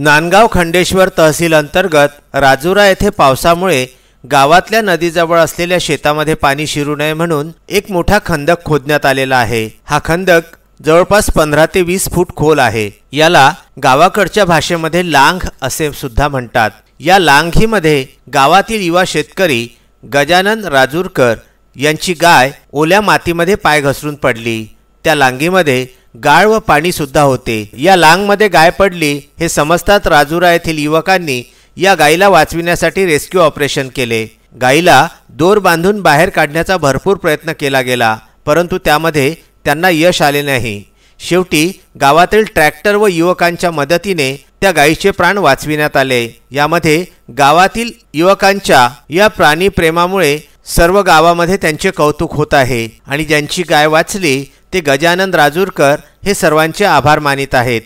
नांदगाव खंडेश्वर तहसील अंतर्गत राजुरा येथे पावसामुळे गावातल्या नदीजवळ असलेल्या शेतामध्ये पाणी शिरू नये म्हणून एक मोठा खंदक खोदण्यात आलेला आहे। हा खंदक जवळपास 15 ते 20 फूट खोल आहे। याला गावाकडच्या भाषेमध्ये लांघ असे सुद्धा म्हणतात। या लांघीमध्ये गावातील युवा शेतकरी गजानन राजूरकर यांची गाय ओल्या मातीमध्ये पाय घसरून पडली। त्या लांघीमध्ये गाळ व पाणी सुद्धा होते। या लांघमध्ये गाय पडली हे समजतात राजुरा येथील युवकांनी या गायीला वाचविण्यासाठी रेस्क्यू ऑपरेशन केले। गायीला दोर बांधून बाहेर काढण्याचा भरपूर प्रयत्न केला गेला, परंतु त्यामध्ये त्यांना यश आले नाही। शेवटी गावातील ट्रॅक्टर व युवकांच्या मदतीने त्या गायीचे प्राण वाचविण्यात आले। यामध्ये गावातील युवकांच्या या प्राणी प्रेमामुळे सर्व गावामध्ये त्यांचे कौतुक होत आहे आणि ज्यांची गाय वाचली ते गजानन राजूरकर हे सर्वांचे आभार मानित आहेत।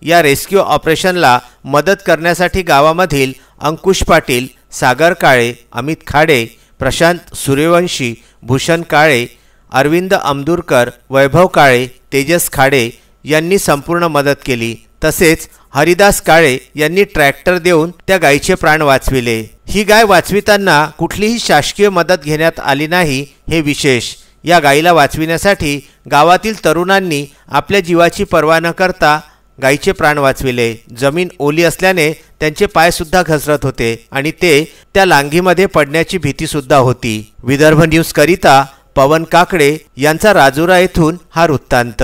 या रेस्क्यू ऑपरेशनला मदत करण्यासाठी गावामधील अंकुश पाटील, सागर काळे, अमित खाडे, प्रशांत सूर्यवंशी, भूषण काळे, अरविंद अमदुरकर, वैभव काळे, तेजस खाडे यांनी संपूर्ण मदत केली। तसेच हरिदास काळे यांनी ट्रॅक्टर देऊन त्या गायीचे प्राण वाचविले। ही गाय वाचविताना कुठलीही शासकीय मदत घेण्यात आली नाही हे विशेष। या गायीला वाचविण्यासाठी गावातील तरुणांनी आपल्या जीवाची पर्वा न करता गायीचे प्राण वाचविले। जमीन ओली असल्याने त्यांचे पाय सुद्धा घसरत होते आणि ते त्या लांघीमध्ये पडण्याची भीती सुद्धा होती। विदर्भ न्यूज करिता पवन काकडे यांचा राजुरा येथून हा वृत्तांत।